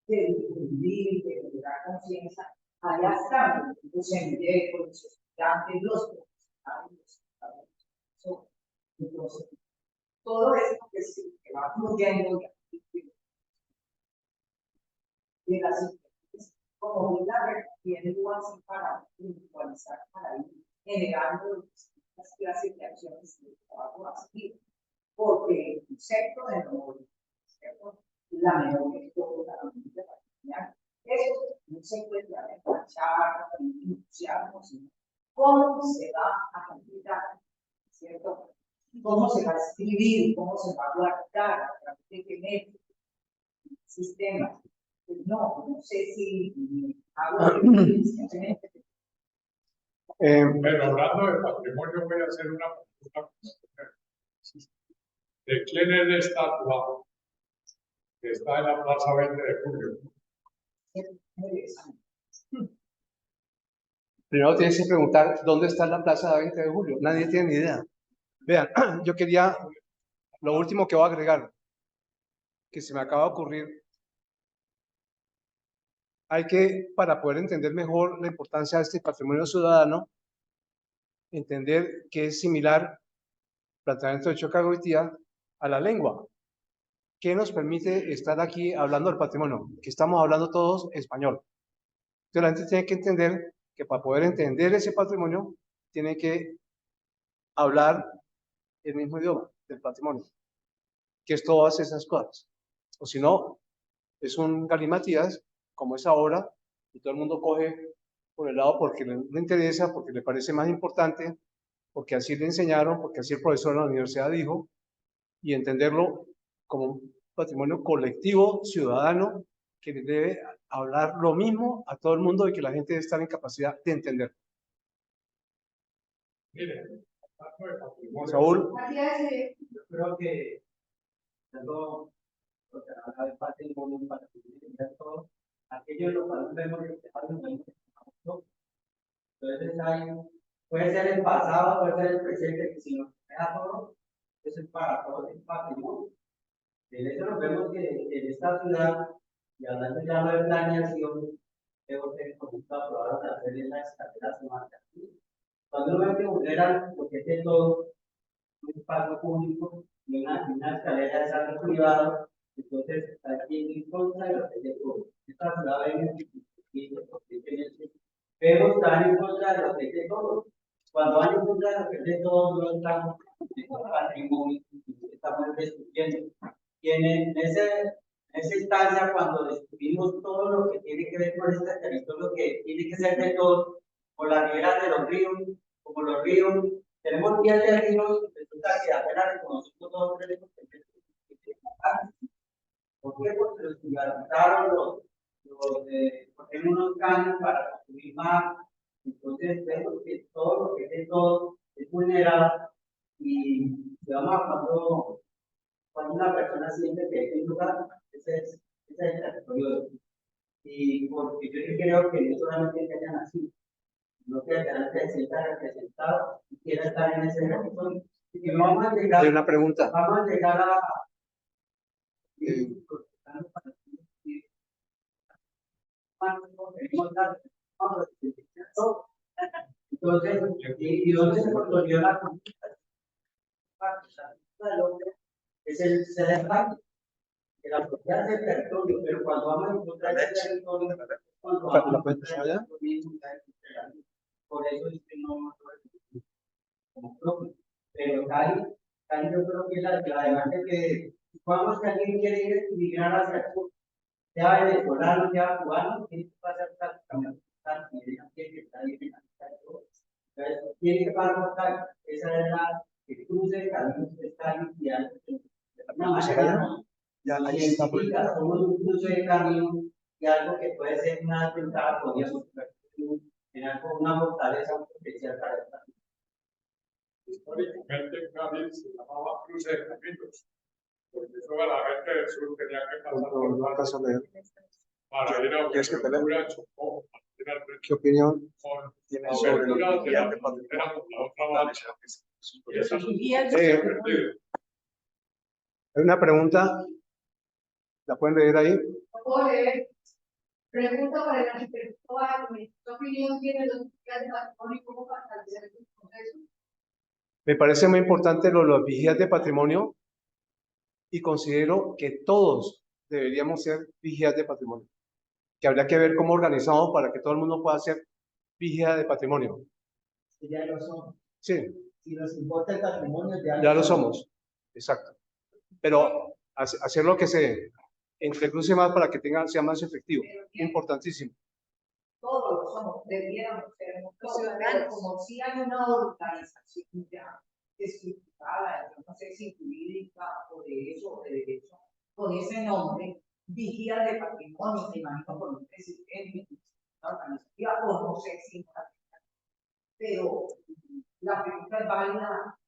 de difundir, de lograr conciencia. Allá están los senderos, los estudiantes, los profesionales, entonces, todo esto que va fluyendo de las instituciones, como la tiene igual para individualizar, para ir generando las clases de acciones de trabajo a seguir, porque el concepto de memoria, la memoria es todo la memoria patrimonial. Eso no se puede enganchar, enunciarnos, sino cómo se va a completar, ¿cierto? Cómo se va a escribir, cómo se va a guardar a través de qué método, sistemas. No sé si hago Pero hablando de patrimonio, voy a hacer una pregunta. ¿De quién es la estatua que está en la Plaza 20 de Julio? Primero tienes que preguntar dónde está la plaza de 20 de julio. Nadie tiene ni idea. Vean, yo quería, lo último que voy a agregar, que se me acaba de ocurrir, hay que, para poder entender mejor la importancia de este patrimonio ciudadano, entender que es similar, planteamiento de Chocagoitía, a la lengua. ¿Qué nos permite estar aquí hablando del patrimonio? Que estamos hablando todos español. Entonces la gente tiene que entender que para poder entender ese patrimonio, tiene que hablar el mismo idioma del patrimonio, que es todas esas cosas. O si no, es un galimatías, como es ahora, y todo el mundo coge por el lado porque le interesa, porque le parece más importante, porque así le enseñaron, porque así el profesor de la universidad dijo, y entenderlo como un patrimonio colectivo, ciudadano, que le debe hablar lo mismo a todo el mundo y que la gente debe estar en capacidad de entender. Mire, hablando de patrimonio, Saúl, Yo creo que algo, porque habla de patrimonio para que todo, aquellos los cuales vemos reflejados en el mundo. Entonces hay, puede ser el pasado, puede ser el presente, que si nos deja todo, eso es para todos el patrimonio. De hecho, nos vemos que en esta ciudad, y hablando ya de planeación, tengo que aprobar hacer esa escalera semántica. Cuando uno ve que vulneran, porque es de todo un espacio público y una escalera es algo privado, entonces aquí en contra de lo que es todo. Esta ciudad pero están en contra de lo que es de todo. Cuando van en contra de lo que es de todo, no estamos en patrimonio, estamos destruyendo. Y en esa instancia, cuando destruimos todo lo que tiene que ver con este territorio, que tiene que ser de todo, o las riberas de los ríos, como los ríos, tenemos 10 ríos, resulta que apenas reconocimos 2 3 ¿Por qué? Porque los privatizaron, porque en unos caños para construir más. Entonces, vemos que todo lo que es de todo es vulnerable y digamos, cuando una persona siente que hay un lugar, ese es el territorio de Dios. Y porque yo sí creo que no solamente que hayan así, sino que se sienta representado y quiera estar en ese territorio. Y vamos a llegar, hay una pregunta. vamos a llegar a entonces, ¿y dónde se construyó la comunidad? Es el ser que la propiedad del territorio, pero cuando vamos a encontrar ese territorio, cuando vamos a por eso es que no como propio. Pero Cali yo creo que la demanda que vamos que alguien quiere migrar hacia el sur, sea venezolano, sea cubano, tiene que pasar prácticamente tiene que pasar, esa es la que cruce el camino de Cali y algo de una manera Ya ahí está. científica, somos un cruce de camino y algo que puede ser una atentada, podríamos en algo, una fortaleza, un potencial para el país. históricamente Cali se llamaba Cruce de Caminos, porque eso a la gente del sur tenía que pasar por para ir a Buenaventura, Chocó, ¿Qué opinión con tienes sobre lo aberturas que de la otra banda. Y eso es perdido. hay una pregunta? ¿La pueden leer ahí? Pregunta para el arquitecto Arme. ¿Qué opinión tiene los oficiales de patrimonio y cómo fortalecer el proceso? Me parece muy importante lo de los vigías de patrimonio y considero que todos deberíamos ser vigías de patrimonio. Que habría que ver cómo organizamos para que todo el mundo pueda ser vigía de patrimonio. Ya lo somos. Sí, Si nos importa el patrimonio, ya lo somos. Exacto. Pero hacer lo que se entrecruce más para que sea más efectivo. Importantísimo. Todos lo somos, debiéramos ser ciudadanos, como si hay una organización ya estructurada, yo no sé si jurídica o de eso o de derecho, con ese nombre, vigía de patrimonio, me imagino por un presidente, una organizativa, o no sé si pero la pregunta es válida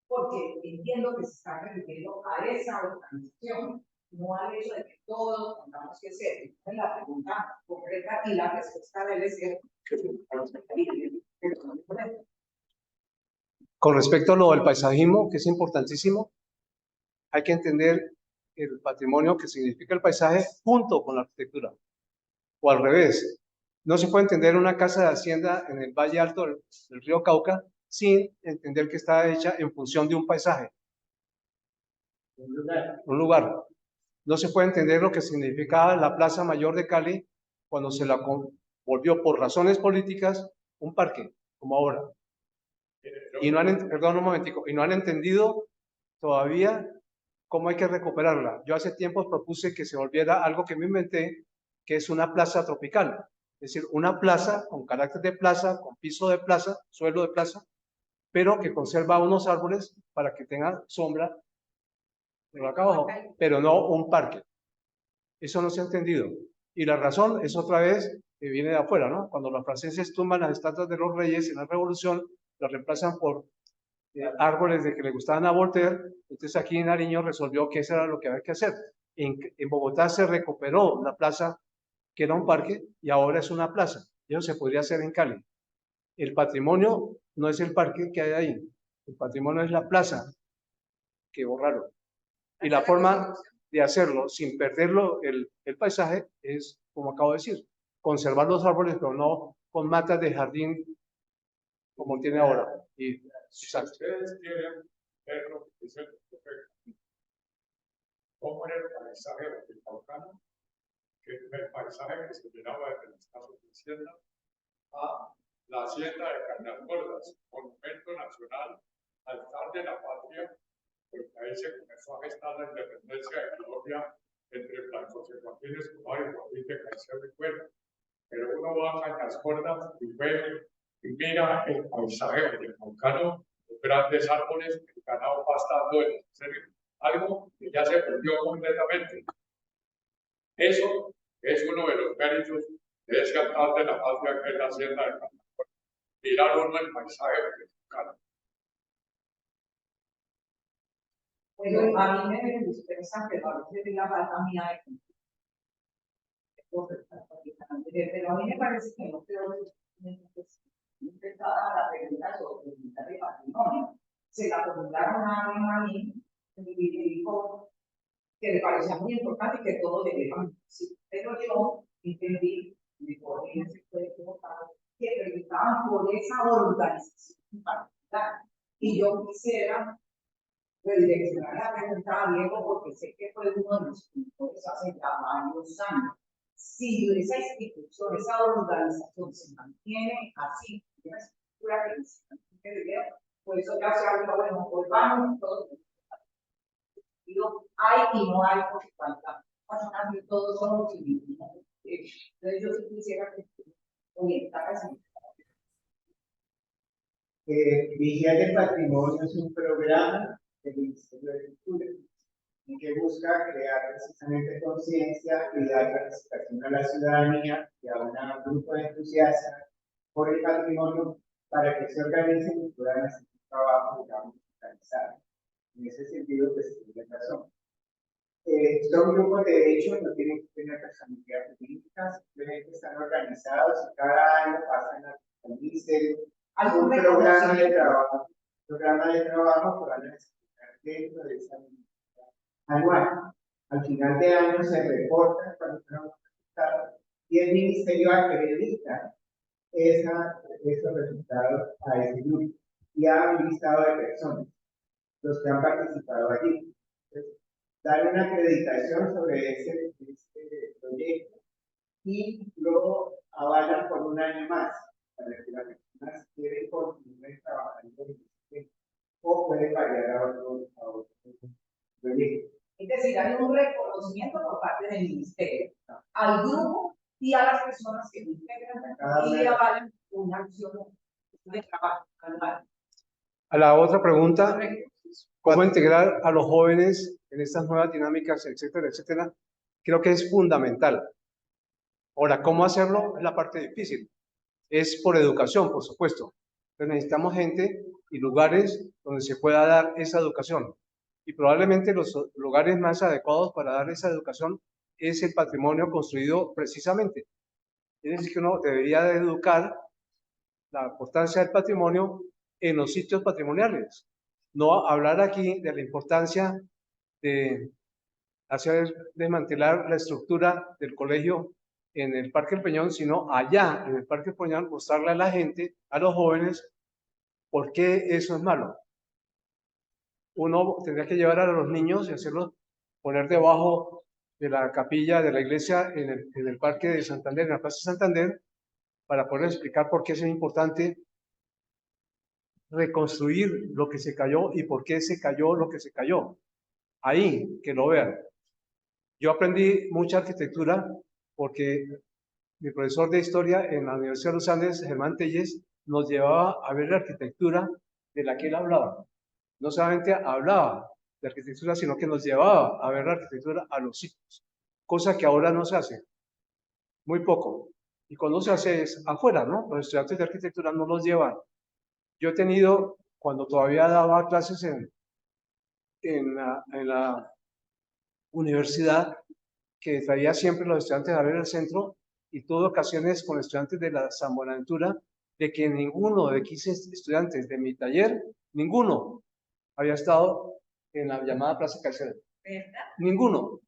porque entiendo que se está refiriendo a esa organización, no al hecho de que todos tengamos que ser. Es la pregunta concreta y la respuesta debe ser Con respecto a lo del paisajismo, que es importantísimo, hay que entender el patrimonio que significa el paisaje junto con la arquitectura, o al revés. No se puede entender una casa de hacienda en el Valle Alto del río Cauca sin entender que está hecha en función de un paisaje, un lugar. No se puede entender lo que significaba la Plaza Mayor de Cali cuando se la volvió por razones políticas un parque, como ahora. Y no han, perdón un momentico, y no han entendido todavía cómo hay que recuperarla. Yo hace tiempo propuse que se volviera algo que me inventé, que es una plaza tropical. Es decir, una plaza con carácter de plaza, con piso de plaza, suelo de plaza, pero que conserva unos árboles para que tenga sombra por acá abajo, pero no un parque. Eso no se ha entendido. Y la razón es otra vez que viene de afuera, ¿no? Cuando los franceses tumban las estatuas de los reyes en la Revolución, las reemplazan por árboles de que le gustaban a Voltaire. Entonces aquí en Nariño resolvió que eso era lo que había que hacer. En Bogotá se recuperó la plaza que era un parque y ahora es una plaza. Y eso se podría hacer en Cali. El patrimonio no es el parque que hay ahí. El patrimonio es la plaza que borraron. Y la forma de hacerlo sin perderlo el paisaje es, como acabo de decir, conservar los árboles, pero no con matas de jardín como tiene ahora. Y, Si ustedes quieren ver lo que dice el profeta, cómo era el paisaje del Caucano, que el paisaje que se llenaba desde las casas de hacienda a la hacienda de Cañas monumento nacional, altar de la patria, porque ahí se comenzó a gestar la independencia de Colombia entre José Joaquín Escobar y Joaquín de Caicedo y Cuerda. Pero uno va a Cañas y ve y mira el paisaje del Caucano, los grandes árboles, el ganado pastando, algo que ya se perdió completamente. Eso es uno de los méritos de ese altar de la patria que es la hacienda de Cañas. Mirar uno el paisaje del Caucano. Bueno, a mí me interesa que a veces la falta mía de pero a mí me parece que no creo que empezaba la pregunta sobre el patrimonio. Se la preguntaron a mí y dijo que le parecía muy importante que todo debía decir. Pero yo entendí, mejor en ese fue equivocado, que preguntaban por esa organización en particular. Y yo quisiera redireccionar la pregunta a Diego porque sé que fue uno de los pintores hace ya varios años. Si esa institución, esa organización se mantiene así, una estructura que se mantiene, por eso ya se habla, bueno, volvamos todos. Hay y no hay por falta. Todos somos individuos. Entonces yo sí quisiera que orientara así. Vigía del Patrimonio es un programa del Ministerio de Cultura que busca crear precisamente conciencia y dar participación a la ciudadanía y a un grupo de entusiastas por el patrimonio para que se organicen y puedan hacer un trabajo, digamos, organizado. En ese sentido, pues tiene razón. Son grupos de hecho, no tienen que tener personalidad jurídica, simplemente están organizados y cada año pasan al ministerio un programa de trabajo que van a necesitar dentro de esa anual. Al final de año se reporta cuando tenemos resultados y el ministerio acredita esos resultados a ese grupo y a un listado de personas, los que han participado allí. Entonces, dar una acreditación sobre ese proyecto y luego avalan por un año más para que las personas quieren continuar trabajando en este o pueden variar a otro proyecto. Es decir, hay un reconocimiento por parte del ministerio al grupo y a las personas que lo integran y avalan una acción de trabajo anual. A la otra pregunta, ¿cómo integrar a los jóvenes en estas nuevas dinámicas, etcétera, etcétera? Creo que es fundamental. Ahora, ¿cómo hacerlo? Es la parte difícil. Es por educación, por supuesto. Pero necesitamos gente y lugares donde se pueda dar esa educación. Y probablemente los lugares más adecuados para dar esa educación es el patrimonio construido precisamente Es decir, que uno debería de educar la importancia del patrimonio en los sitios patrimoniales. No hablar aquí de la importancia de hacer desmantelar la estructura del colegio en el Parque El Peñón, sino allá en el Parque El Peñón mostrarle a la gente, a los jóvenes, por qué eso es malo. Uno tendría que llevar a los niños y hacerlos poner debajo de la capilla de la iglesia en el Parque de Santander, en la Plaza de Santander, para poder explicar por qué es importante reconstruir lo que se cayó y por qué se cayó lo que se cayó. Ahí, que lo vean. Yo aprendí mucha arquitectura porque mi profesor de historia en la Universidad de los Andes, Germán Telles, nos llevaba a ver la arquitectura de la que él hablaba. No solamente hablaba de arquitectura, sino que nos llevaba a ver la arquitectura a los sitios, cosa que ahora no se hace, muy poco. Y cuando se hace es afuera, ¿no? Los estudiantes de arquitectura no los llevan. Yo he tenido, cuando todavía daba clases en la universidad, que traía siempre los estudiantes a ver el centro, y tuve ocasiones con estudiantes de la San Buenaventura, de que ninguno de 15 estudiantes de mi taller, ninguno había estado en la llamada Plaza Caicedo. ¿Verdad? Ninguno.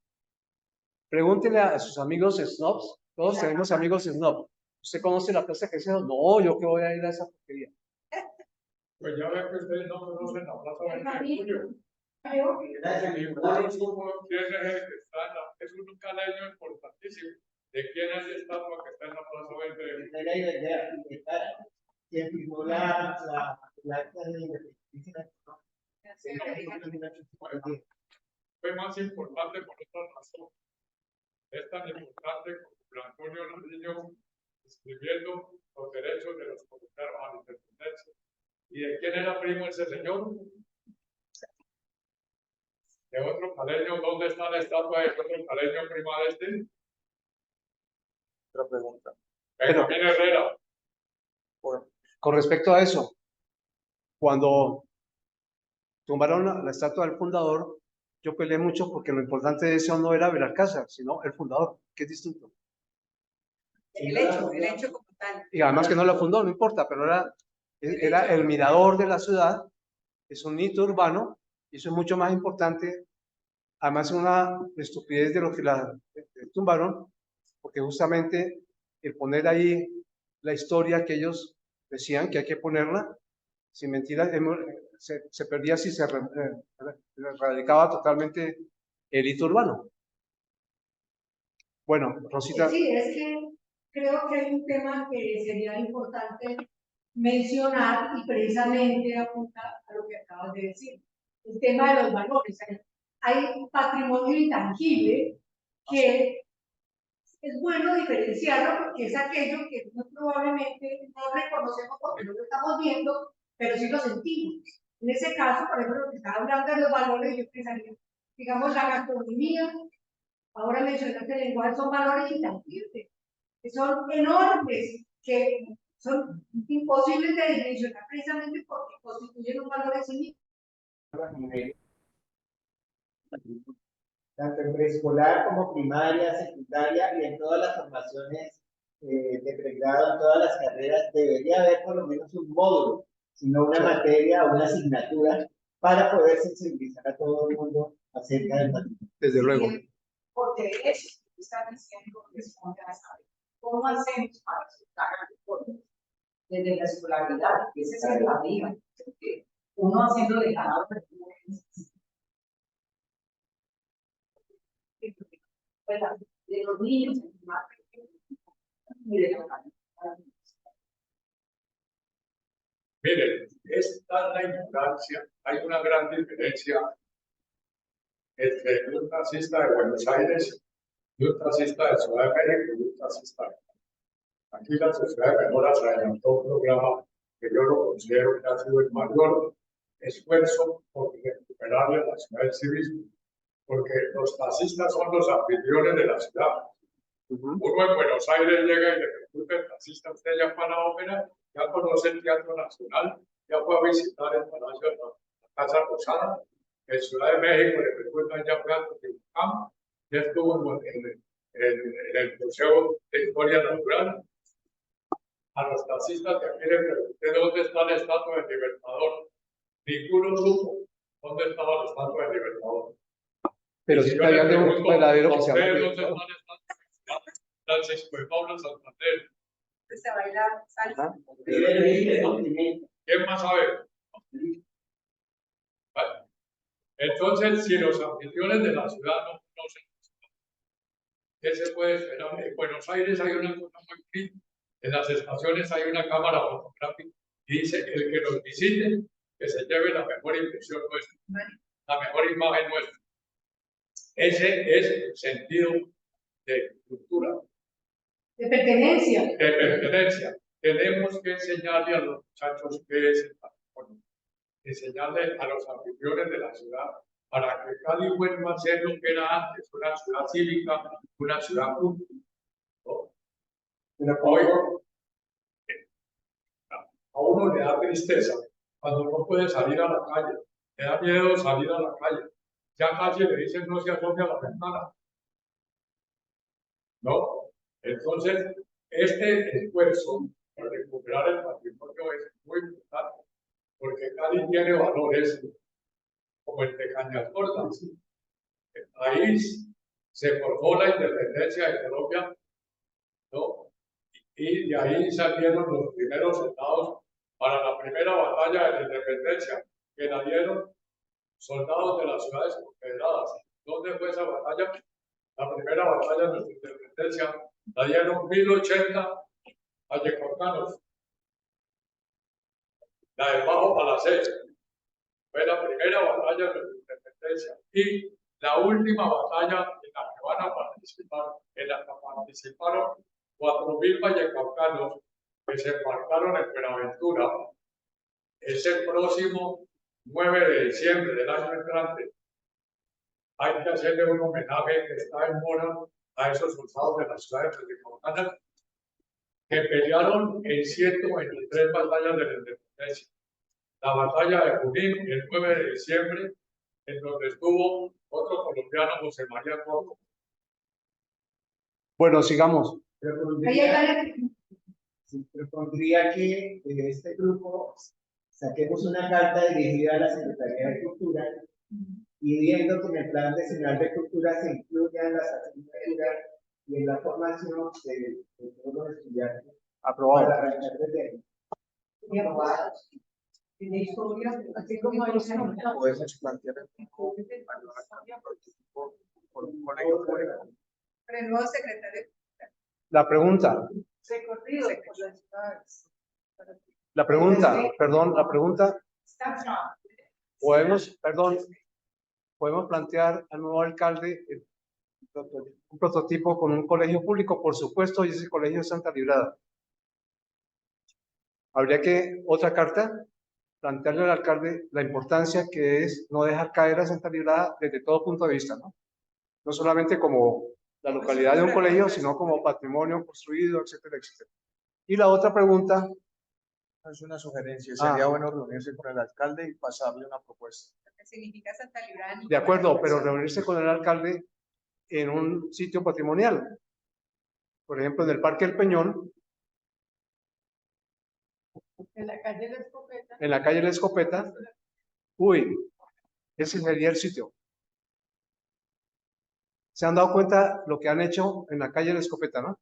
Pregúntenle a sus amigos snobs, todos tenemos amigos snobs. ¿Usted conoce la Plaza Caicedo? No, yo que voy a ir a esa porquería. Pues ya ven que ustedes no conocen la Plaza 20 de Julio. Gracias. Ninguno supo quién es el que está en la... Es un caleño importantísimo. ¿De quién es la estatua que está en la Plaza 20 de Julio? Esa era la idea, quien firmó la acta de independencia. Fue más importante por otra razón. Es tan importante como Antonio Nariño escribiendo los derechos de los colombianos a la independencia. ¿Y de quién era primo ese señor? De otro caleño. ¿Dónde está la estatua de otro caleño prima de este? Otra pregunta. Benjamín Herrera. Con respecto a eso, cuando tumbaron la estatua del fundador, yo peleé mucho porque lo importante de eso no era Belalcázar, sino el fundador, que es distinto. El hecho como tal. Y además que no la fundó, no importa, pero era el mirador de la ciudad, es un hito urbano, y eso es mucho más importante. Además, una estupidez de lo que la tumbaron, porque justamente el poner ahí la historia que ellos decían que hay que ponerla, sin mentiras, se perdía si se erradicaba totalmente el hito urbano. Bueno, Rosita. Sí, es que creo que hay un tema que sería importante mencionar y precisamente apuntar a lo que acabas de decir, el tema de los valores. Hay un patrimonio intangible que es bueno diferenciarlo porque es aquello que muy probablemente no reconocemos porque no lo estamos viendo, pero sí lo sentimos. En ese caso, por ejemplo, lo que estaba hablando de los valores, yo pensaría, digamos, la gastronomía, ahora mencionaste el lenguaje, son valores intangibles, que son enormes, que son imposibles de dimensionar precisamente porque constituyen un valor en sí mismo. Tanto en preescolar como primaria, secundaria y en todas las formaciones de pregrado, en todas las carreras, debería haber por lo menos un módulo, sino una materia o una asignatura para poder sensibilizar a todo el mundo acerca del patrimonio. Desde luego. Porque eso que están diciendo responde a saber cómo hacemos para soltar el desde la escolaridad, que esa es la vida, porque uno haciendo de ganado de los niños más pequeños y de la calidad. Miren, es tal la ignorancia, hay una gran diferencia entre un taxista de Buenos Aires y un taxista de Ciudad de México y un taxista de México. Aquí la sociedad de memoras adelantó un programa que yo lo considero que ha sido el mayor esfuerzo por recuperarle la ciudad del civismo, porque los taxistas son los anfitriones de la ciudad. Uno en Buenos Aires llega y le pregunta al taxista, usted ya fue a la ópera, ya conoce el Teatro Nacional, ya fue a visitar el Palacio de la Casa Rosada. En Ciudad de México le preguntan, ya fue a Teotihuacán, ya estuvo en el Museo de Historia Natural. A los taxistas que aquí le pregunté dónde está la estatua del Libertador. Ninguno supo dónde estaba la estatua del Libertador. Pero Y sí si te yo le habían de un pregunto verdadero a que se llama ustedes dónde Libertador. está la estatua de Francisco de Paula Santander. Se baila salsa. Ajá. ¿Quién más sabe? Vale. Entonces, si los anfitriones de la ciudad no conocen, ¿qué se puede esperar? En Buenos Aires hay una cosa muy crítica. En las estaciones hay una cámara fotográfica y dice: el que nos visite, que se lleve la mejor impresión nuestra, la mejor imagen nuestra. Ese es el sentido de cultura, De pertenencia. de pertenencia. Tenemos que enseñarle a los muchachos qué es el patrimonio, enseñarle a los anfitriones de la ciudad para que Cali vuelva a ser lo que era antes, una ciudad cívica, una ciudad culta. ¿No? Pero hoy a uno le da tristeza cuando no puede salir a la calle, le da miedo salir a la calle. Ya casi le dicen no se asome a la ventana. ¿No? Entonces, este esfuerzo para recuperar el patrimonio es muy importante, porque Cali tiene valores como el de Cañas Gordas. Ahí se formó la independencia de Colombia, ¿no? Y de ahí salieron los primeros soldados para la primera batalla de la independencia, que la dieron soldados de las ciudades confederadas. ¿Dónde fue esa batalla? La primera batalla de nuestra independencia la dieron 1080 vallecaucanos. La del Bajo Palacete fue la primera batalla de nuestra independencia. Y la última batalla en la que van a participar, en la que participaron 4000 vallecaucanos que se embarcaron en Buenaventura, es el próximo 9 de diciembre del año entrante. Hay que hacerle un homenaje que está en mora a esos soldados de las ciudades vallecaucanas que pelearon en 123 batallas de la independencia. La batalla de Junín, el 9 de diciembre, en donde estuvo otro colombiano, José María Coco. Bueno, sigamos. Propondría que de este grupo saquemos una carta dirigida a la Secretaría de Cultura pidiendo que en el Plan Nacional de Cultura se incluyan las asignaturas y en la formación de todos los estudiantes. Aprobado. Para arrancar desde En la historia, así como hay Podemos plantear el por un colegio público. Pero el nuevo secretario. La pregunta, Recorrido por las ciudades. perdón, la pregunta, podemos plantear al nuevo alcalde un prototipo con un colegio público, por supuesto, y ese colegio es Santa Librada. Habría que, otra carta, plantearle al alcalde la importancia que es no dejar caer a Santa Librada desde todo punto de vista, ¿no? No solamente como la localidad de un colegio, sino como patrimonio construido, etcétera, etcétera. Y la otra pregunta. Es una sugerencia. Sería bueno reunirse con el alcalde y pasarle una propuesta. ¿Qué significa Santa Librada? De acuerdo, pero reunirse con el alcalde en un sitio patrimonial. Por ejemplo, en el Parque El Peñón. En la calle La Escopeta. En la calle La Escopeta. Uy, ese sería el sitio. ¿Se han dado cuenta lo que han hecho en la calle La Escopeta, no?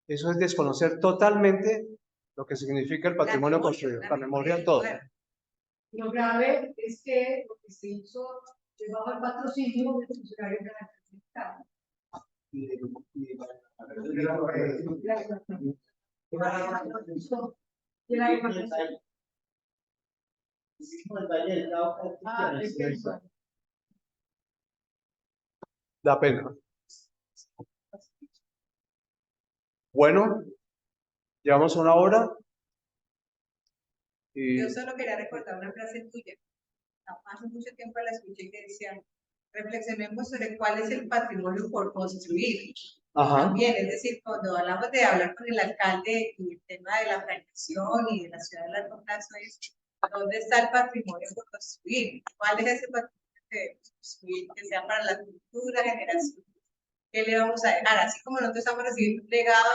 Eso es desconocer totalmente lo que significa el patrimonio construido, la memoria, todo. Lo grave es que lo que se hizo debajo del patrocinio de funcionarios de la Estado. Da pena. Bueno, llevamos una hora. Y Yo solo quería recordar una frase tuya. Hace mucho tiempo la escuché que decía: reflexionemos sobre cuál es el patrimonio por construir. ajá. También, es decir, cuando hablamos de hablar con el alcalde y el tema de la planeación y de la ciudad de largo plazo, es ¿dónde está el patrimonio por construir? ¿Cuál es ese patrimonio que construir que sea para la futura generación ¿qué le vamos a dejar? Así como nosotros estamos recibiendo un legado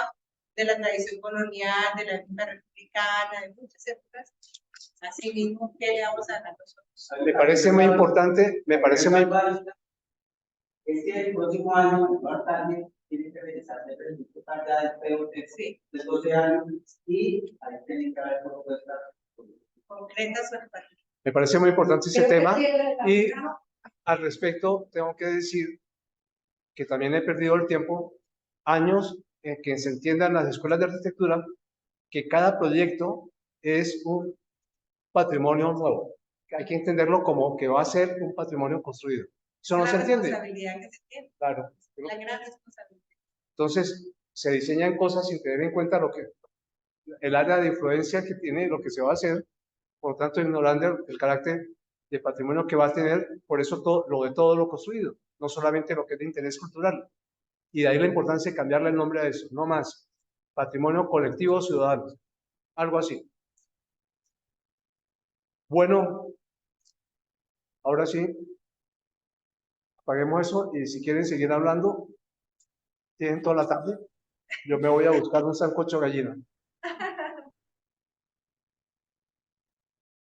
de la tradición colonial, de la época republicana, de muchas épocas, así mismo, ¿qué le vamos a dejar nosotros? Me parece muy importante, me parece muy Es que el próximo año, más tarde, tiene que realizarse el presupuesto ya del POT Sí, de 12 años y ahí tienen que haber propuestas. concretas sobre el patrimonio. Me parece muy importante ese Creo que tema sí, y al respecto tengo que decir que también he perdido el tiempo, años en que se entienda en las escuelas de arquitectura que cada proyecto es un patrimonio nuevo. Hay que entenderlo como que va a ser un patrimonio construido. Eso no se entiende. La responsabilidad que se tiene, Claro. la gran responsabilidad. Entonces, se diseñan cosas sin tener en cuenta lo que el área de influencia que tiene lo que se va a hacer, por lo tanto, ignorando el carácter de patrimonio que va a tener, por eso todo lo construido, no solamente lo que es de interés cultural. Y de ahí la importancia de cambiarle el nombre a eso, no más. Patrimonio colectivo ciudadano, algo así. Bueno, ahora sí, apaguemos eso y si quieren seguir hablando, tienen toda la tarde. Yo me voy a buscar un sancocho gallina.